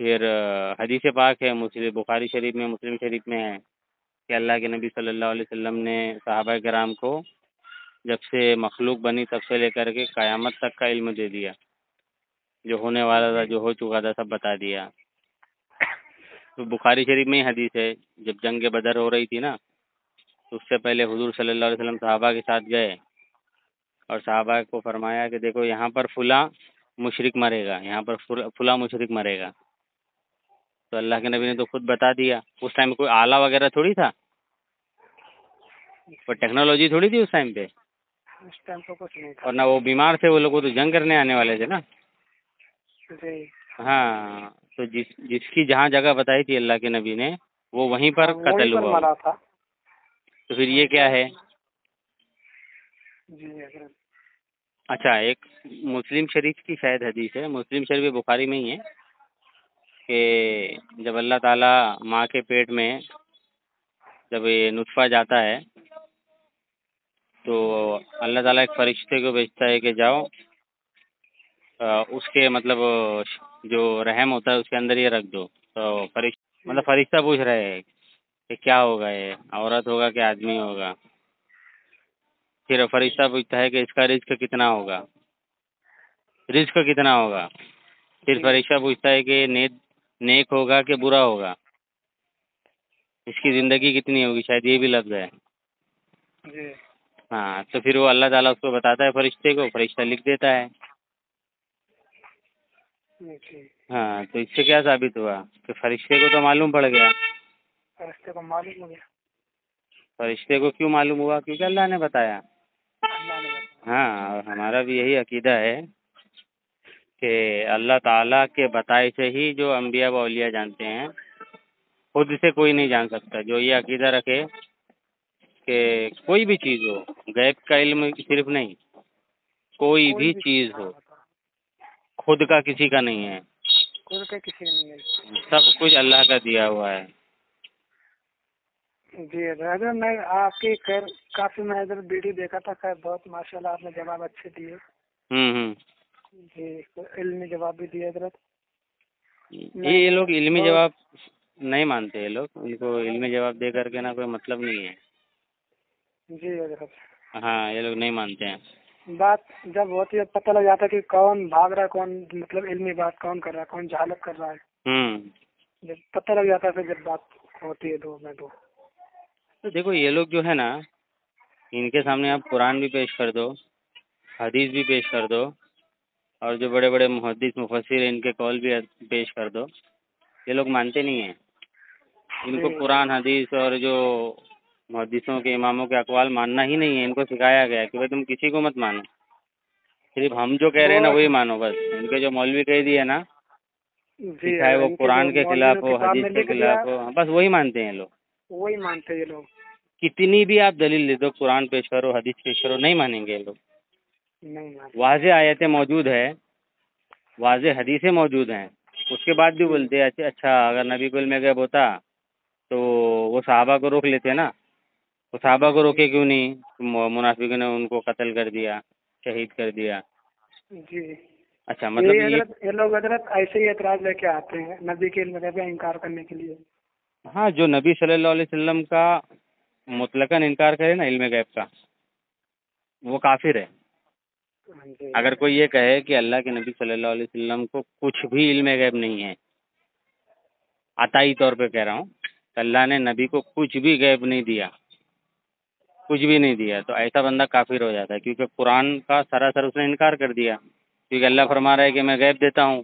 پھر حدیث پاک ہے مسلم بخاری شریف میں، مسلم شریف میں ہے کہ اللہ کے نبی صلی اللہ علیہ وسلم نے صحابہ کرام کو جب سے مخلوق بنی تب سے لے کر کے قیامت تک کا علم دے دیا، جو ہونے والا تھا، جو ہو چکا تھا، سب بتا دیا۔ تو بخاری شریف میں ہی حدیث ہے، جب جنگ بدر ہو رہی تھی نا، تو اس سے پہلے حضور صلی اللہ علیہ وسلم صحابہ کے ساتھ گئے اور صحابہ کو فرمایا کہ دیکھو یہاں پر فلاں مشرک مرے گا، یہاں پر فلاں مشرک مرے گا۔ تو اللہ کے نبی نے تو خود بتا دیا۔ اس ٹائم کوئی آلہ وغیرہ تھوڑی تھا، کوئی ٹیکنالوجی تھوڑی تھی اس ٹائم پہ، اس ٹائم تو کچھ نہیں تھا۔ اور نہ وہ بیمار تھے، وہ لوگ تو جنگ کرنے آنے والے تھے نا۔ جی ہاں، تو جس کی جہاں جگہ بتائی تھی اللہ کے نبی نے، وہ وہیں پر وہیں قتل پر ہوا۔ مرا تھا۔ تو پھر یہ کیا ہے؟ جی حضرت۔ اچھا، ایک مسلم شریف کی شاید حدیث ہے، مسلم شریف بخاری میں ہی ہے کہ جب اللہ تعالیٰ ماں کے پیٹ میں جب یہ نطفہ جاتا ہے تو اللہ تعالیٰ ایک فرشتے کو بھیجتا ہے کہ جاؤ اس کے مطلب جو رحم ہوتا ہے اس کے اندر یہ رکھ دو۔ تو فرشتہ پوچھ رہے ہیں کہ کیا ہوگا، یہ عورت ہوگا کہ آدمی ہوگا؟ پھر فرشتہ پوچھتا ہے کہ اس کا رزق کتنا ہوگا، رزق کتنا ہوگا؟ پھر فرشتہ پوچھتا ہے کہ نیک ہوگا کہ برا ہوگا، اس کی زندگی کتنی ہوگی، شاید یہ بھی لفظ ہے۔ جی ہاں، تو پھر وہ اللہ تعالیٰ اس کو بتاتا ہے فرشتے کو، فرشتہ لکھ دیتا ہے۔ جی۔ ہاں، تو اس سے کیا ثابت ہوا کہ فرشتے کو تو معلوم پڑ گیا۔ فرشتے کو معلوم ہو گیا۔ فرشتے کو کیوں معلوم ہوا؟ کیونکہ اللہ نے بتایا۔ اللہ نے بتایا۔ ہاں، اور ہمارا بھی یہی عقیدہ ہے کہ اللہ تعالیٰ کے بتائے سے ہی جو انبیاء و اولیاء جانتے ہیں، خود سے کوئی نہیں جان سکتا۔ جو یہ عقیدہ رکھے کہ کوئی بھی چیز ہو، غیب کا علم صرف نہیں، کوئی بھی چیز ہو، خود کا کسی کا نہیں ہے، خود کا کسی کا نہیں ہے، سب کچھ اللہ کا دیا ہوا ہے۔ جی حضرت، میں آپ کی خیر کافی میں ادھر ویڈیو دیکھا تھا، خیر بہت ماشاء اللہ آپ نے جواب اچھے دیے۔ جی، علمی جواب بھی دیے حضرت۔ یہ لوگ علمی جواب نہیں مانتے، یہ لوگ ان کو علمی جواب دے کر کے نا کوئی مطلب نہیں ہے۔ جی حضرت۔ ہاں، یہ لوگ نہیں مانتے ہیں۔ بات جب ہوتی ہے پتہ لگ جاتا ہے کہ کون بھاگ رہا ہے، کون مطلب علمی بات کون کر رہا ہے، کون جہالت کر رہا ہے۔ جب پتہ لگ جاتا ہے پھر جب بات ہوتی ہے دو میں تو دیکھو یہ لوگ جو ہے نا، ان کے سامنے آپ قرآن بھی پیش کر دو، حدیث بھی پیش کر دو، اور جو بڑے بڑے محدث مفسر ہیں ان کے قول بھی پیش کر دو، یہ لوگ مانتے نہیں ہیں۔ ان کو قرآن حدیث اور جو محدثوں کے اماموں کے اقوال ماننا ہی نہیں ہے۔ ان کو سکھایا گیا ہے کہ بھائی تم کسی کو مت مانو، صرف ہم جو کہہ رہے ہیں نا وہی مانو بس۔ ان کے جو مولوی کہہ دیے نا، چاہے وہ قرآن کے خلاف ہو، حدیث کے خلاف ہو، بس وہی مانتے ہیں لوگ۔ وہی مانتے ہیں یہ لوگ۔ کتنی بھی آپ دلیل دے دو، قرآن پیش کرو، حدیث پیش کرو، نہیں مانیں گے یہ لوگ۔ نہیں مانتے۔ واضح آیتیں موجود ہے، واضح حدیثیں موجود ہیں، اس کے بعد بھی بولتے ہیں اچھا اگر نبی کو علم غیب ہوتا تو وہ صحابہ کو روک لیتے نا، وہ صحابہ کو روکے کیوں نہیں؟ منافقوں نے ان کو قتل کر دیا، شہید کر دیا۔ جی اچھا، مطلب یہ لوگ حضرت ایسے ہی اعتراض لے کے آتے ہیں نبی کے علم غیب کا انکار کرنے کے لیے۔ ہاں، جو نبی صلی اللہ علیہ وسلم کا مطلقاً انکار کرے نا علم غیب کا، وہ کافر ہے۔ اگر کوئی یہ کہے کہ اللہ کے نبی صلی اللہ علیہ وسلم کو کچھ بھی علم غیب نہیں ہے، عطائی طور پہ کہہ رہا ہوں، اللہ نے نبی کو کچھ بھی غیب نہیں دیا، کچھ بھی نہیں دیا، تو ایسا بندہ کافر ہو جاتا ہے، کیونکہ قرآن کا سراسر اس نے انکار کر دیا، کیونکہ اللہ فرما رہا ہے کہ میں غیب دیتا ہوں،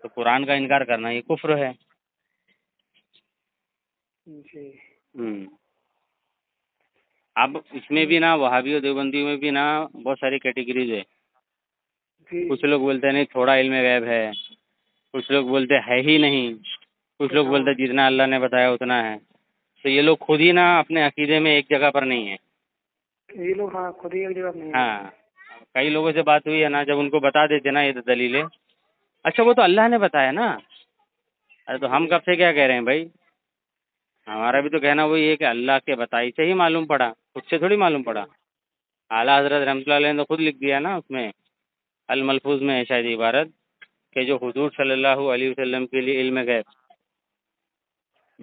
تو قرآن کا انکار کرنا یہ کفر ہے۔ جی۔ اب اس میں بھی نا وہابی و دیوبندیوں میں بھی نا بہت ساری کیٹیگریز ہے۔ کچھ لوگ بولتے ہیں نہیں تھوڑا علم غیب ہے، کچھ لوگ بولتے ہے ہی نہیں، کچھ لوگ بولتے ہیں جتنا اللہ نے بتایا اتنا ہے۔ تو یہ لوگ خود ہی نا اپنے عقیدے میں ایک جگہ پر نہیں ہیں۔ یہ لوگ ہاں خود ہی ایک جگہ نہیں ہیں۔ ہاں، کئی لوگوں سے بات ہوئی ہے نا، جب ان کو بتا دیتے نا یہ دلیلیں، اچھا وہ تو اللہ نے بتایا نا، ارے تو ہم کب سے کیا کہہ رہے ہیں بھائی؟ ہمارا بھی تو کہنا وہی ہے کہ اللہ کے بتائی سے ہی معلوم پڑا، خود سے تھوڑی معلوم پڑا۔ اعلیٰ حضرت رحمۃ اللہ علیہ نے خود لکھ دیا نا اس میں الملفوظ میں ہے شاید عبارت کہ جو حضور صلی اللہ علیہ وسلم کے لیے علم غیب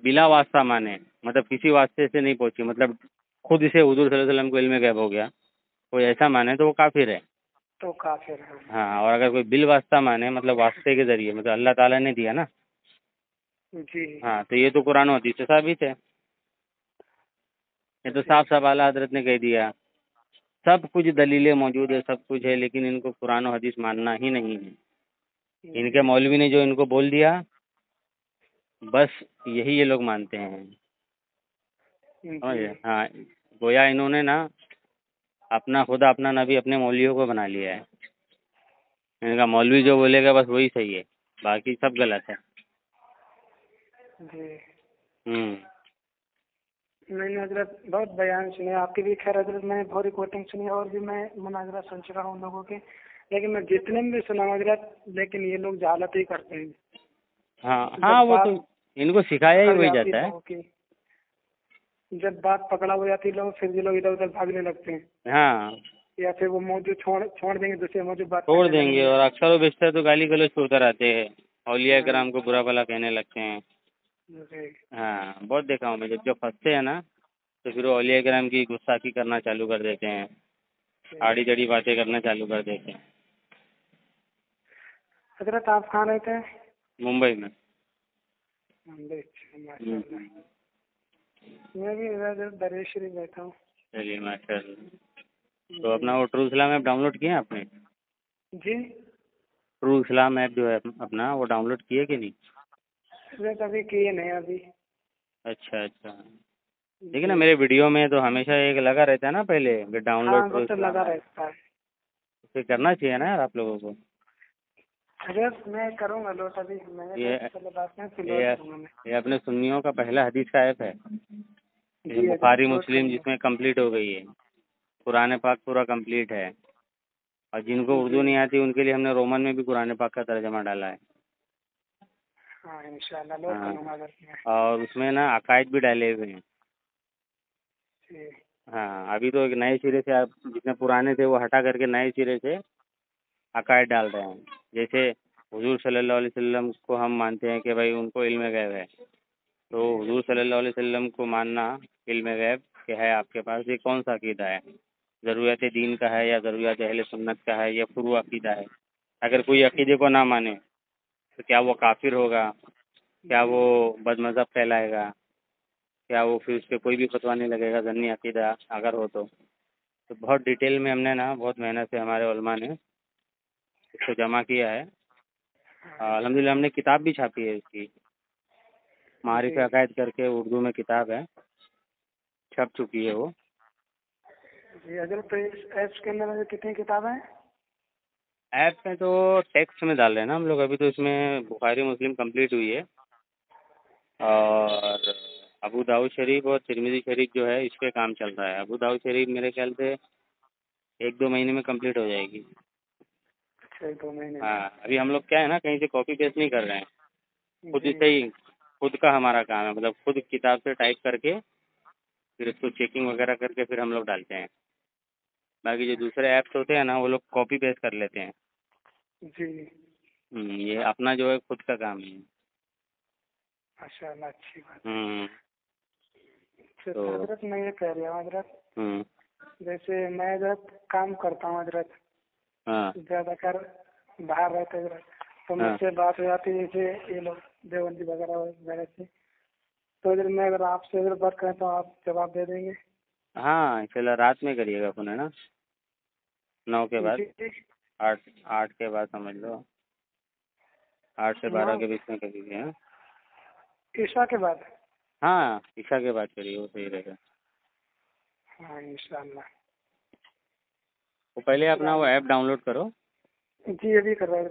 بلا واسطہ مانے، مطلب کسی واسطے سے نہیں پہنچی، مطلب خود اسے حضور صلی اللہ علیہ وسلم کو علم غیب ہو گیا، کوئی ایسا مانے تو وہ کافر ہے. تو کافر ہے. ہاں، اور اگر کوئی بال واسطہ مانے، مطلب واسطے کے ذریعے، مطلب اللہ تعالیٰ نے دیا نا، جی. ہاں، تو یہ تو قرآن و حدیث سے ثابت ہے. یہ تو صاف صاف اعلیٰ حضرت نے کہہ دیا، سب کچھ دلیلیں موجود ہے، سب کچھ ہے، لیکن ان کو قرآن و حدیث ماننا ہی نہیں ہے. ان کے مولوی نے جو ان کو بول دیا، بس یہی یہ لوگ مانتے ہیں. سمجھے؟ ہاں، گویا انہوں نے نا اپنا خدا اپنا نبی اپنے مولویوں کو بنا لیا ہے. ان کا مولوی جو بولے گا بس وہی صحیح ہے، باقی سب غلط ہے. جی. ہوں. میں نے حضرت بہت بیان سنے آپ کی بھی، خیر حضرت میں نے بہت ریکارڈنگ سنی اور بھی میں مناظرہ سن چکا ہوں لوگوں کے، لیکن میں جتنے بھی سنا ہوں حضرت، لیکن یہ لوگ جہالت ہی کرتے ہیں. ہاں ہاں، وہ تو ان کو سکھایا ہی وہی جاتا ہے. جب بات پکڑا ہو جاتی لوگ، پھر یہ لوگ ادھر ادھر بھاگنے لگتے ہیں. ہاں، یا پھر وہ موضوع چھوڑ دیں گے، دوسرے موضوع بات چھوڑ کرنے دیں لگیں گے، اور اکثر و بیشتر تو گالی گلوچ پہ اتر آتے ہیں، اولیاء کرام کو برا بھلا کہنے لگتے ہیں. جی. ہاں، بہت دیکھا ہوں میں، جب پھنستے ہیں نا تو پھر وہ اولیاء کرام کی گستاخی کرنا چالو کر دیتے ہیں، آڑی جڑی باتیں کرنا چالو کر دیتے ہیں. حضرت آپ کہاں رہتے ہیں؟ ممبئی میں. ممبئی. ماشاء اللہ. میں بھی ادھر دریا شریف رہتا ہوں. چلیے ماشاء اللہ. تو اپنا وہ ٹرو اسلام ایپ ڈاؤن لوڈ کیا آپ نے؟ جی. ٹرو اسلام ایپ جو ہے اپنا، وہ ڈاؤن لوڈ کیے کہ نہیں؟ حضرت ابھی کیے نہیں ابھی. اچھا اچھا. دیکھیں نا میرے ویڈیو میں تو ہمیشہ ایک لگا رہتا ہے نا پہلے کہ ڈاؤن ہاں، لوڈ وہ ٹرو تو اسلام لگا ایپ، رہتا ہے. اسے کرنا چاہیے نا یار آپ لوگوں کو. حضرت میں کروں گا لوٹ ابھی، یہ اپنے سنیوں کا پہلا حدیث کا ایپ ہے. جی بخاری مسلم جس میں کمپلیٹ ہو گئی ہے، قرآن پاک پورا کمپلیٹ ہے، اور جن کو اردو نہیں آتی ان کے لیے ہم نے رومن میں بھی قرآن پاک کا ترجمہ ڈالا ہے. ہاں انشاءاللہ لوٹ کروں گا حضرت میں. اور اس میں نا عقائد بھی ڈالے ہوئے ہیں. جی. ہاں، ابھی تو ایک نئے سرے سے جتنے پرانے تھے وہ ہٹا کر کے نئے سرے سے عقائد ڈال رہے ہیں. جیسے حضور صلی اللہ علیہ وسلم کو ہم مانتے ہیں کہ بھائی ان کو علم غیب ہے، تو حضور صلی اللہ علیہ وسلم کو ماننا علم غیب کہ ہے آپ کے پاس، یہ کون سا عقیدہ ہے؟ ضروریات دین کا ہے یا ضروریات اہل سنت کا ہے یا فروع عقیدہ ہے؟ اگر کوئی عقیدے کو نہ مانے تو کیا وہ کافر ہوگا؟ کیا وہ بد مذہب کہلائے گا؟ کیا وہ پھر اس پہ کوئی بھی فتویٰ نہیں لگے گا ضمنی عقیدہ اگر ہو تو بہت ڈیٹیل میں ہم نے نا بہت محنت سے ہمارے علماء نے اس کو جمع کیا ہے. الحمدللہ ہم نے کتاب بھی چھاپی ہے اس کی، معارف عقائد کر کے اردو میں کتاب ہے، چھپ چکی ہے وہ. جی حضرت، تو اس ایپس کے اندر کتنی کتابیں ہیں؟ ایپ میں تو ٹیکسٹ میں ڈال رہے ہیں نا ہم لوگ. ابھی تو اس میں بخاری مسلم کمپلیٹ ہوئی ہے، اور ابو داؤد شریف اور ترمذی شریف جو ہے اس پہ کام چل رہا ہے. ابو داؤد شریف میرے خیال سے 1-2 مہینے میں کمپلیٹ ہو جائے گی. 2 مہینے. ہاں، ابھی ہم لوگ کیا ہے نا کہیں سے کاپی پیسٹ نہیں کر رہے ہیں، خود سے ہی خود کا ہمارا کام ہے، مطلب خود کتاب سے ٹائپ کر کے پھر اس کو چیکنگ وغیرہ کر کے پھر ہم لوگ ڈالتے ہیں. باقی جو دوسرے ایپس ہوتے ہیں نا وہ لوگ کاپی پیسٹ کر لیتے ہیں. جی. یہ اپنا جو ہے خود کا کام ہے. ماشاء اللہ، اچھی بات. تو حضرت میں یہ کہہ رہا ہوں حضرت، ہوں، جیسے میں حضرت کام کرتا ہوں حضرت، ہاں زیادہ کر باہر رہتے حضرت، تو مجھ سے بات ہو جاتی ہے جیسے یہ لوگ دیوبندی وغیرہ وغیرہ سے، تو اگر میں آپ سے بات کریں تو آپ جواب دے دیں گے؟ ہاں، چلو رات میں کریے گا فون، ہے نا، 9 کے بعد، 8 کے بعد سمجھ لو، 8 سے 12 کے بیچ میں کر لیجیے. عشاء کے بعد؟ ہاں، عشاء کے بعد کریے، وہ صحیح رہے گا. ہاں انشاءاللہ. وہ پہلے اپنا وہ ایپ ڈاؤن لوڈ کرو. جی ابھی کر رہا ہے.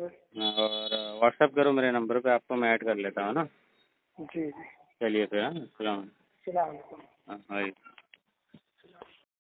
اور واٹس ایپ کرو میرے نمبر پہ، آپ کو میں ایڈ کر لیتا ہوں نا. جی جی. چلیے پھر، السلام السلام علیکم. علیکم.